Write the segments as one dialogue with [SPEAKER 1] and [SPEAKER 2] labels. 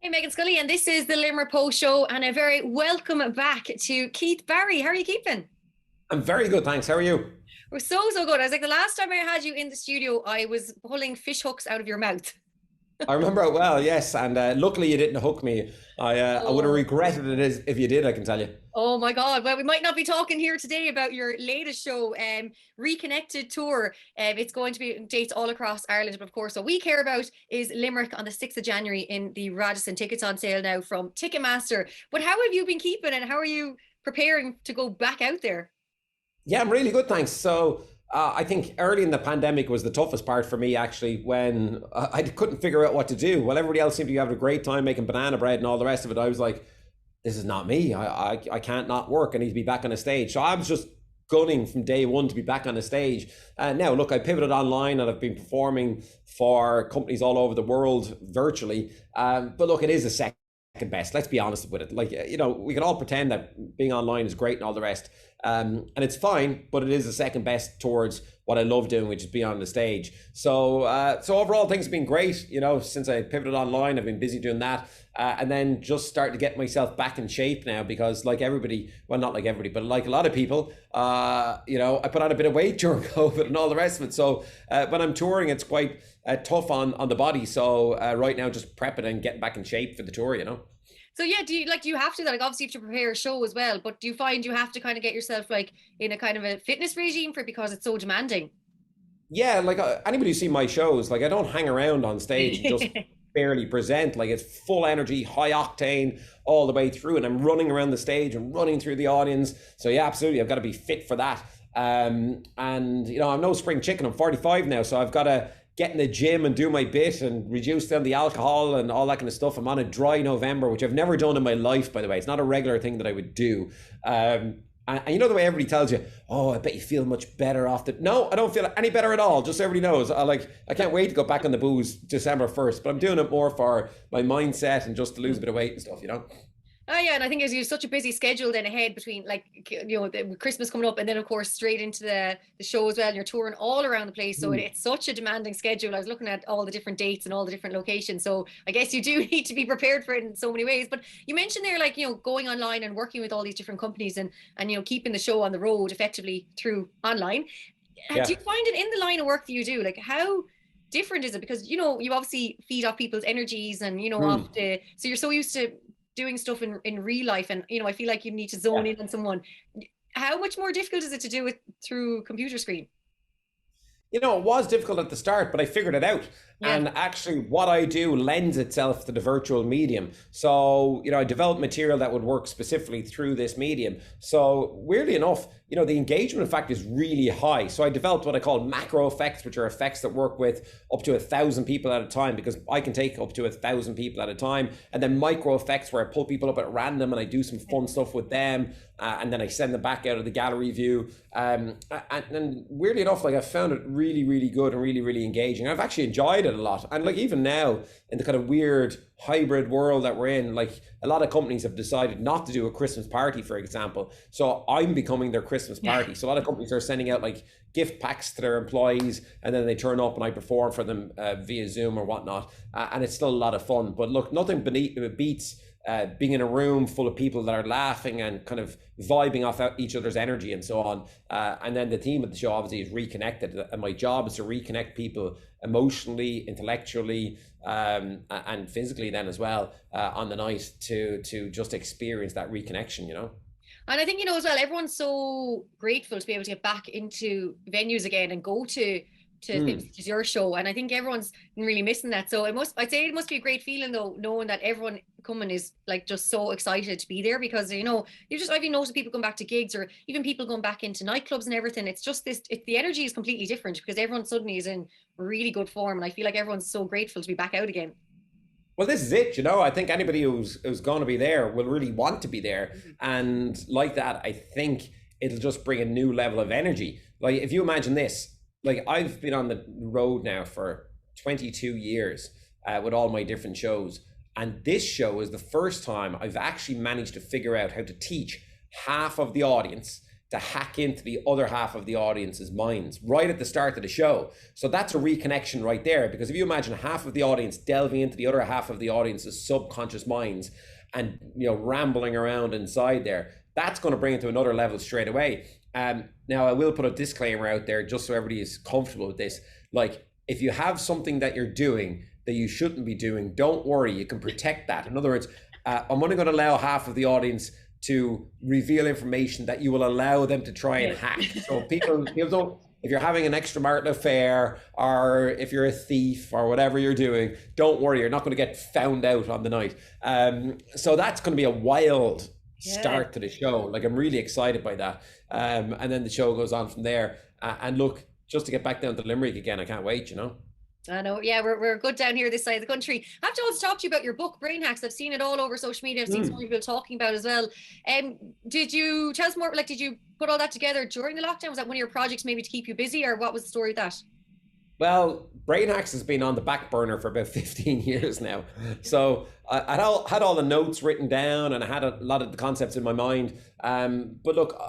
[SPEAKER 1] Hey, Meghann Scully, and this is the Limerick Post Show, and a very welcome back to Keith Barry. How are you keeping?
[SPEAKER 2] I'm very good, thanks. How are you?
[SPEAKER 1] We're so good. I was like, the last time I had you in the studio, I was pulling fish hooks out of your mouth.
[SPEAKER 2] I remember it well, yes, and luckily you didn't hook me. I would have
[SPEAKER 1] Oh,
[SPEAKER 2] regretted it if you did, I can tell you.
[SPEAKER 1] oh my God. Well, we might not be talking here today about your latest show, Reconnected Tour. It's going to be dates all across Ireland, but of course, what we care about is Limerick on the 6th of January in the Radisson. Tickets on sale now from Ticketmaster. But how have you been keeping, and how are you preparing to go back out there?
[SPEAKER 2] Yeah, I'm really good, thanks. I think early in the pandemic was the toughest part for me, actually, when I couldn't figure out what to do. While everybody else seemed to be having a great time making banana bread and all the rest of it, I was like, this is not me. I can't not work. I need to be back on a stage. So I was just gunning from day one to be back on a stage. Now, look, I pivoted online and I've been performing for companies all over the world virtually. But look, it is a second best. Let's be honest with it. Like, we can all pretend that being online is great and all the rest. And it's fine, but it is the second best towards what I love doing, which is being on the stage. So overall, things have been great. Since I pivoted online, I've been busy doing that, and then just starting to get myself back in shape now because, like everybody, well, not like everybody, but like a lot of people, I put on a bit of weight during COVID and all the rest of it. So when I'm touring, it's quite tough on the body. So right now, just prepping and getting back in shape for the tour.
[SPEAKER 1] So yeah, do you have to, like, obviously you have to prepare a show as well, but do you find you have to kind of get yourself like in a kind of a fitness regime for it because it's so demanding?
[SPEAKER 2] Yeah, like anybody who's seen my shows, like I don't hang around on stage and just barely present. Like it's full energy, high octane all the way through, and I'm running around the stage and running through the audience. So yeah, absolutely, I've got to be fit for that. And I'm no spring chicken. I'm 45 now, so I've got to get in the gym and do my bit and reduce down the alcohol and all that kind of stuff. I'm on a dry November, which I've never done in my life, by the way. It's not a regular thing that I would do. And you know the way everybody tells you, oh, I bet you feel much better off the. No, I don't feel any better at all. Just so everybody knows. I can't wait to go back on the booze December 1st, but I'm doing it more for my mindset and just to lose a bit of weight and stuff.
[SPEAKER 1] Oh yeah, and I think as you have such a busy schedule then ahead between, like, Christmas coming up and then of course straight into the show as well. And you're touring all around the place, so it's such a demanding schedule. I was looking at all the different dates and all the different locations, so I guess you do need to be prepared for it in so many ways. But you mentioned there, like, going online and working with all these different companies and keeping the show on the road effectively through online. Do
[SPEAKER 2] Yeah.
[SPEAKER 1] you find it in the line of work that you do, like, how different is it? Because you obviously feed off people's energies and
[SPEAKER 2] Hmm.
[SPEAKER 1] off the, so you're so used to doing stuff in real life, and I feel like you need to zone
[SPEAKER 2] Yeah.
[SPEAKER 1] in on someone. How much more difficult is it to do it through computer screen?
[SPEAKER 2] It was difficult at the start, but I figured it out.
[SPEAKER 1] Yeah.
[SPEAKER 2] And actually, what I do lends itself to the virtual medium. So, I developed material that would work specifically through this medium. So, weirdly enough, the engagement, in fact, is really high. So, I developed what I call macro effects, which are effects that work with up to 1,000 people at a time, because I can take up to 1,000 people at a time. And then micro effects, where I pull people up at random and I do some fun stuff with them. And then I send them back out of the gallery view. And weirdly enough, like I found it really, really good and really, really engaging. I've actually enjoyed it a lot. And like even now in the kind of weird hybrid world that we're in, like a lot of companies have decided not to do a Christmas party, for example. So I'm becoming their Christmas party. So a lot of companies are sending out like gift packs to their employees, and then they turn up and I perform for them via Zoom or whatnot. And it's still a lot of fun. But look, nothing beats being in a room full of people that are laughing and kind of vibing off each other's energy and so on. And then the theme of the show obviously is reconnected. And my job is to reconnect people emotionally, intellectually, and physically then as well on the night to just experience that reconnection.
[SPEAKER 1] And I think, as well, everyone's so grateful to be able to get back into venues again and go to things
[SPEAKER 2] Mm.
[SPEAKER 1] such as your show. And I think everyone's been really missing that. So I'd say it must be a great feeling though, knowing that everyone coming is like just so excited to be there, because I've even noticed people going back to gigs, or even people going back into nightclubs and everything. It's just the energy is completely different because everyone suddenly is in really good form. And I feel like everyone's so grateful to be back out again.
[SPEAKER 2] Well, this is it. I think anybody who's going to be there will really want to be there, and like that, I think it'll just bring a new level of energy. Like if you imagine this, like I've been on the road now for 22 years with all my different shows, and this show is the first time I've actually managed to figure out how to teach half of the audience to hack into the other half of the audience's minds right at the start of the show. So that's a reconnection right there, because if you imagine half of the audience delving into the other half of the audience's subconscious minds and, you know, rambling around inside there, that's going to bring it to another level straight away. Now I will put a disclaimer out there just so everybody is comfortable with this. Like, if you have something that you're doing that you shouldn't be doing, don't worry, you can protect that. In other words, I'm only going to allow half of the audience to reveal information that you will allow them to try and hack. So people don't, if you're having an extramarital affair, or if you're a thief or whatever you're doing, don't worry, you're not going to get found out on the night. So that's going to be a wild start to the show. Like, I'm really excited by that. And then the show goes on from there. And look, just to get back down to Limerick again, I can't wait, you know.
[SPEAKER 1] I know, yeah, we're good down here this side of the country. I have to also talk to you about your book, Brain Hacks. I've seen it all over social media. I've seen so many people talking about it as well. Did you tell us more, like, did you put all that together during the lockdown? Was that one of your projects maybe to keep you busy, or what was the story with that?
[SPEAKER 2] Well, Brain Hacks has been on the back burner for about 15 years now. So I had all the notes written down, and I had a lot of the concepts in my mind. But look,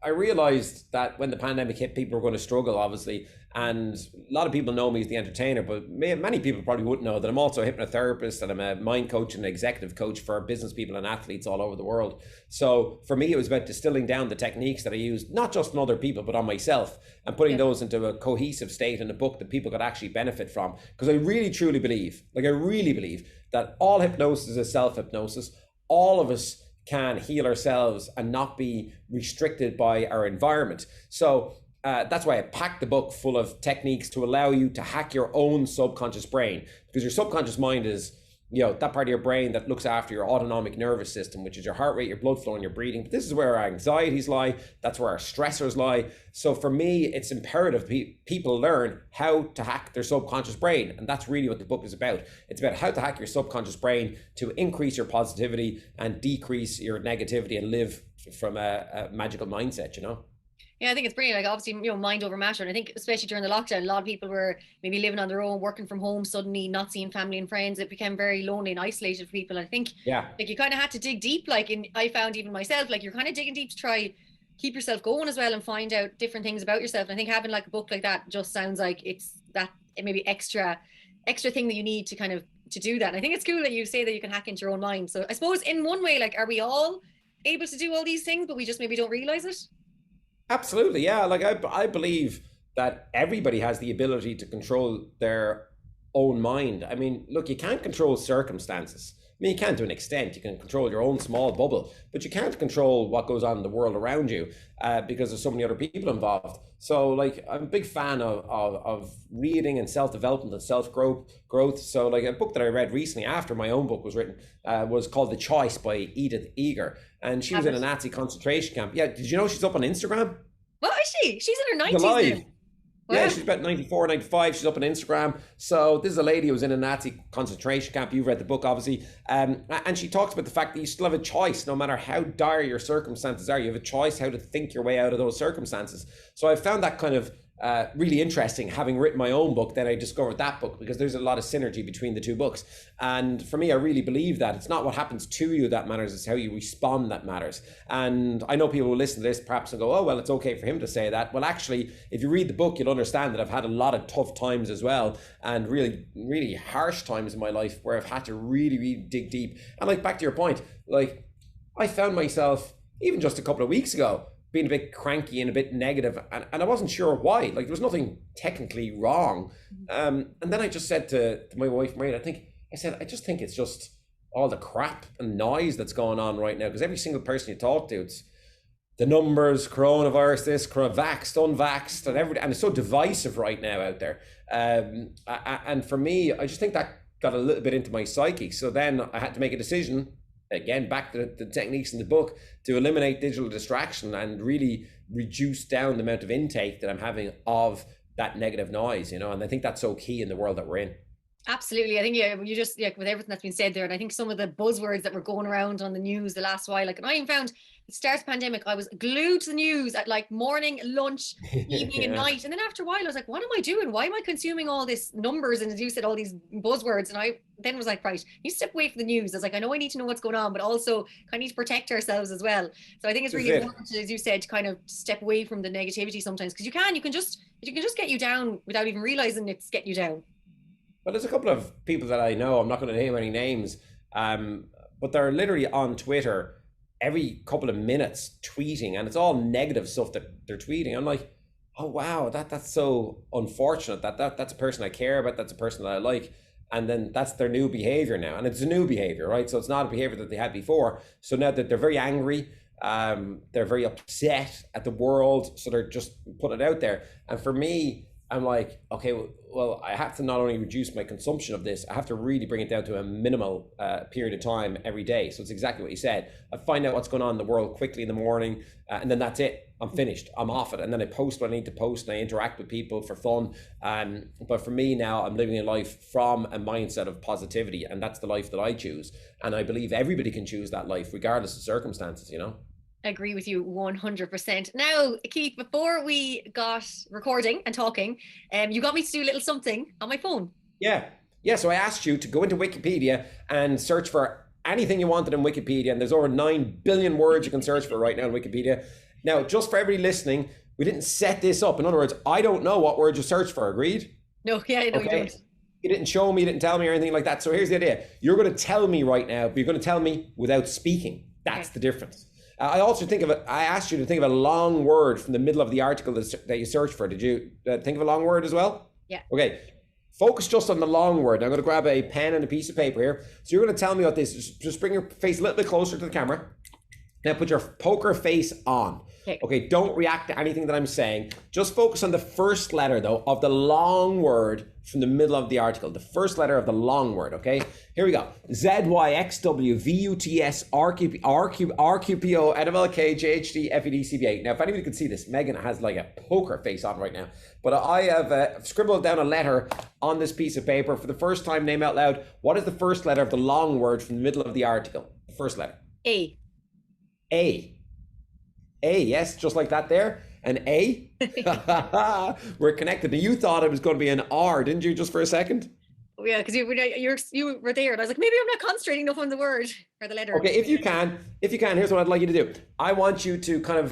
[SPEAKER 2] I realized that when the pandemic hit, people were going to struggle, obviously. And a lot of people know me as the entertainer, but many people probably wouldn't know that I'm also a hypnotherapist, and I'm a mind coach and executive coach for business people and athletes all over the world. So for me, it was about distilling down the techniques that I used, not just on other people, but on myself, and putting those into a cohesive state in a book that people could actually benefit from. Because I really, truly believe, that all hypnosis is self-hypnosis. All of us can heal ourselves and not be restricted by our environment. So that's why I packed the book full of techniques to allow you to hack your own subconscious brain, because your subconscious mind is, you know, that part of your brain that looks after your autonomic nervous system, which is your heart rate, your blood flow, and your breathing. But this is where our anxieties lie. That's where our stressors lie. So for me, it's imperative people learn how to hack their subconscious brain. And that's really what the book is about. It's about how to hack your subconscious brain to increase your positivity and decrease your negativity and live from a magical mindset, you know?
[SPEAKER 1] Yeah, I think it's brilliant. Like, obviously, you know, mind over matter. And I think especially during the lockdown, a lot of people were maybe living on their own, working from home, suddenly not seeing family and friends. It became very lonely and isolated for people. And I think like, you kind of had to dig deep. Like, and I found even myself, like, you're kind of digging deep to try keep yourself going as well and find out different things about yourself. And I think having like a book like that just sounds like it's that maybe extra thing that you need to kind of to do that. And I think it's cool that you say that you can hack into your own mind. So I suppose in one way, like, are we all able to do all these things, but we just maybe don't realize it?
[SPEAKER 2] Absolutely, yeah. Like, I believe that everybody has the ability to control their own mind. I mean, look, you can't control circumstances. I mean, you can to an extent. You can control your own small bubble, but you can't control what goes on in the world around you because there's so many other people involved. So, like, I'm a big fan of reading and self-development and self-growth. So, like, a book that I read recently after my own book was written was called The Choice by Edith Eger. And she was in a Nazi concentration camp. Yeah, did you know she's up on Instagram?
[SPEAKER 1] What is she? She's in her 90s now.
[SPEAKER 2] Wow. Yeah, she's about 94, 95. She's up on Instagram. So this is a lady who was in a Nazi concentration camp. You've read the book, obviously. And she talks about the fact that you still have a choice, no matter how dire your circumstances are. You have a choice how to think your way out of those circumstances. So I found that kind of really interesting. Having written my own book, then I discovered that book, because there's a lot of synergy between the two books. And for me, I really believe that it's not what happens to you that matters, it's how you respond that matters. And I know people will listen to this perhaps and go, oh, well, it's okay for him to say that. Well, actually, if you read the book, you'll understand that I've had a lot of tough times as well, and really, really harsh times in my life where I've had to really, really dig deep. And like, back to your point, like, I found myself, even just a couple of weeks ago, being a bit cranky and a bit negative, and I wasn't sure why. Like, there was nothing technically wrong. And then I just said to my wife, Maria, I just think it's just all the crap and noise that's going on right now, because every single person you talk to, it's the numbers, coronavirus, this, vaxxed, unvaxxed, and everything, and it's so divisive right now out there. And for me, I just think that got a little bit into my psyche. So then I had to make a decision, again, back to the techniques in the book, to eliminate digital distraction and really reduce down the amount of intake that I'm having of that negative noise, you know. And I think that's so key in the world that we're in.
[SPEAKER 1] Absolutely. I think you just with everything that's been said there, and I think some of the buzzwords that were going around on the news the last while, like, and I even found at the start of the pandemic, I was glued to the news at like morning, lunch, evening, and
[SPEAKER 2] Yeah.
[SPEAKER 1] night. And then after a while, I was like, what am I doing? Why am I consuming all these numbers? And as you said, all these buzzwords. And I then was like, right, you step away from the news. I was like, I know I need to know what's going on, but also kind of need to protect ourselves as well. So I think it's
[SPEAKER 2] This is
[SPEAKER 1] really
[SPEAKER 2] it.
[SPEAKER 1] important, as you said, to kind of step away from the negativity sometimes, because you can just get you down without even realizing it's getting you down.
[SPEAKER 2] Well, there's a couple of people that I know. I'm not going to name any names, but they're literally on Twitter every couple of minutes tweeting, and it's all negative stuff that they're tweeting. I'm like, oh wow, that's so unfortunate. That's a person I care about. That's a person that I like, and then that's their new behavior now, and it's a new behavior, right? So it's not a behavior that they had before. So now that they're very angry, they're very upset at the world, so they're just putting it out there. And for me, I'm like, okay, well, I have to not only reduce my consumption of this, I have to really bring it down to a minimal period of time every day. So it's exactly what you said. I find out what's going on in the world quickly in the morning, and then that's it. I'm finished. I'm off it. And then I post what I need to post, and I interact with people for fun. But for me now, I'm living a life from a mindset of positivity, and that's the life that I choose. And I believe everybody can choose that life, regardless of circumstances, you know?
[SPEAKER 1] Agree with you 100%. Now, Keith, before we got recording and talking, you got me to do a little something on my phone.
[SPEAKER 2] Yeah. Yeah. So I asked you to go into Wikipedia and search for anything you wanted in Wikipedia. And there's over 9 billion words you can search for right now in Wikipedia. Now, just for everybody listening, we didn't set this up. In other words, I don't know what word you search for. Agreed?
[SPEAKER 1] No, yeah, no, you
[SPEAKER 2] Okay.
[SPEAKER 1] don't.
[SPEAKER 2] You didn't show me, you didn't tell me or anything like that. So here's the idea. You're going to tell me right now, but you're going to tell me without speaking. That's
[SPEAKER 1] Okay.
[SPEAKER 2] the difference. I also think of it, I asked you to think of a long word from the middle of the article that you searched for. Did you think of a long word as well?
[SPEAKER 1] Yeah.
[SPEAKER 2] Okay. Focus just on the long word. Now I'm going to grab a pen and a piece of paper here. So you're going to tell me what this is. Just bring your face a little bit closer to the camera. Now put your poker face on.
[SPEAKER 1] Okay.
[SPEAKER 2] Okay, don't react to anything that I'm saying. Just focus on the first letter, though, of the long word from the middle of the article. The first letter of the long word, okay? Here we go. ZYXWVUTSRQPO NMLKJHDFEDCBA. Now, if anybody could see this, Meghann has like a poker face on right now. But I have scribbled down a letter on this piece of paper. For the first time, name out loud, what is the first letter of the long word from the middle of the article? The first letter.
[SPEAKER 1] A.
[SPEAKER 2] A. A, yes, just like that there. An A. We're connected. Now, you thought it was going to be an R, didn't you, just for a second?
[SPEAKER 1] Yeah, because you were there, and I was like, maybe I'm not concentrating enough on the word or the letter.
[SPEAKER 2] Okay, if you can, here's what I'd like you to do. I want you to kind of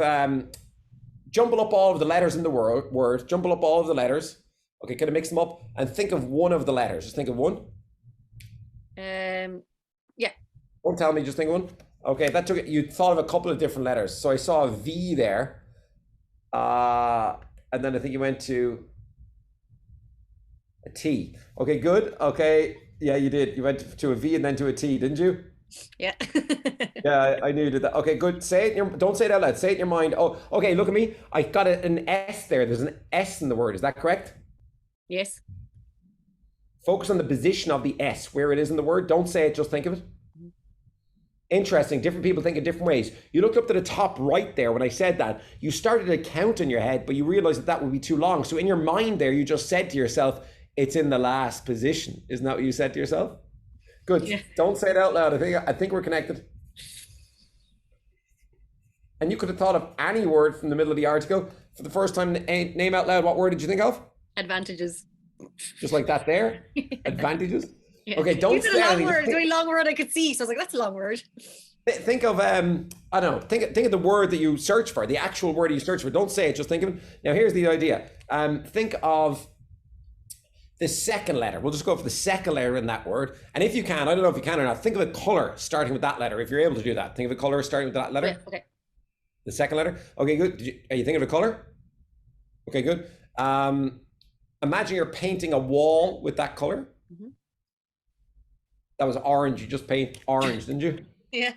[SPEAKER 2] jumble up all of the letters in the word, jumble up all of the letters. Okay, kind of mix them up and think of one of the letters. Just think of one.
[SPEAKER 1] Yeah.
[SPEAKER 2] Don't tell me, just think of one. Okay, that took it. You thought of a couple of different letters. So I saw a V there. And then I think you went to a T. Okay, good. Okay. Yeah, you did. You went to a V and then to a T, didn't you?
[SPEAKER 1] Yeah.
[SPEAKER 2] Yeah, I knew you did that. Okay, good. Say it in your, don't say it out loud. Say it in your mind. Oh, okay, look at me. I got an S there. There's an S in the word. Is that correct?
[SPEAKER 1] Yes.
[SPEAKER 2] Focus on the position of the S, where it is in the word. Don't say it, just think of it. Interesting. Different people think in different ways. You looked up to the top right there when I said that. You started to count in your head, but you realized that that would be too long. So in your mind there, you just said to yourself, it's in the last position. Isn't that what you said to yourself? Good.
[SPEAKER 1] Yeah.
[SPEAKER 2] Don't say it out loud. I think we're connected. And you could have thought of any word from the middle of the article. For the first time, name out loud, what word did you think of?
[SPEAKER 1] Advantages.
[SPEAKER 2] Just like that there? Advantages?
[SPEAKER 1] Yeah.
[SPEAKER 2] Okay, don't
[SPEAKER 1] say
[SPEAKER 2] say
[SPEAKER 1] a long
[SPEAKER 2] anything.
[SPEAKER 1] word. It's a very long word I could see. So I was like, that's a long word.
[SPEAKER 2] Think of I don't know. Think of the word that you search for, the actual word you search for. Don't say it. Just think of it. Now here's the idea. Think of the second letter. We'll just go for the second letter in that word. And if you can, I don't know if you can or not. Think of a color starting with that letter. If you're able to do that, think of a color starting with that letter.
[SPEAKER 1] Yeah, okay.
[SPEAKER 2] The second letter. Okay, good. Are you thinking of a color? Okay, good. Imagine you're painting a wall with that color.
[SPEAKER 1] Mm-hmm.
[SPEAKER 2] That was orange. You just paint orange, didn't you?
[SPEAKER 1] Yeah.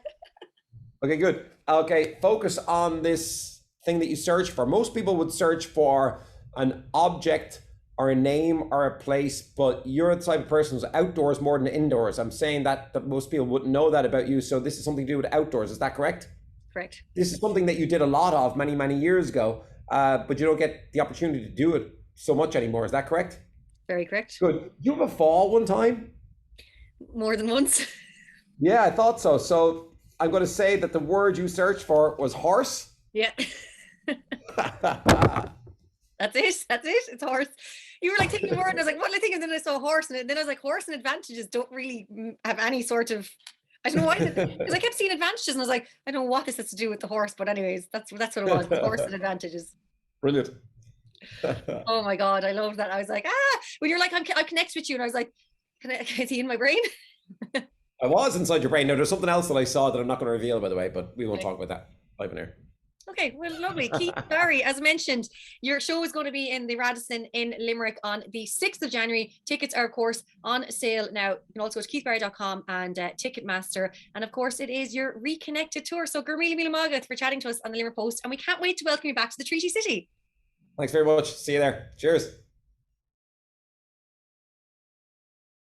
[SPEAKER 2] Okay, good. Okay, focus on this thing that you search for. Most people would search for an object or a name or a place, but you're the type of person who's outdoors more than indoors. I'm saying that most people wouldn't know that about you. So this is something to do with outdoors. Is that correct?
[SPEAKER 1] Correct.
[SPEAKER 2] This is something that you did a lot of many years ago, but you don't get the opportunity to do it so much anymore. Is that correct?
[SPEAKER 1] Very correct.
[SPEAKER 2] Good. You have a fall one time?
[SPEAKER 1] More than once.
[SPEAKER 2] Yeah, I thought so. So I'm going to say that the word you searched for was horse.
[SPEAKER 1] Yeah. That's it. That's it. It's horse. You were like thinking more, and I was like, what did I think? And then I saw horse, and then I was like, horse and advantages don't really have any sort of. I don't know why, because I kept seeing advantages, and I was like, I don't know what this has to do with the horse, but anyways, that's what it was. Horse and advantages.
[SPEAKER 2] Brilliant.
[SPEAKER 1] Oh my god, I love that. I was like, when you're like, I connect with you, and I was like, can I see in my brain?
[SPEAKER 2] I was inside your brain. Now, there's something else that I saw that I'm not going to reveal, by the way, but we won't talk about that live in here.
[SPEAKER 1] Okay, well, lovely. Keith Barry, as mentioned, your show is going to be in the Radisson in Limerick on the 6th of January. Tickets are, of course, on sale now. You can also go to keithbarry.com and Ticketmaster. And, of course, it is your Reconnected tour. So, Gurmila Mila Magath for chatting to us on the Limerick Post. And we can't wait to welcome you back to the Treaty City.
[SPEAKER 2] Thanks very much. See you there. Cheers.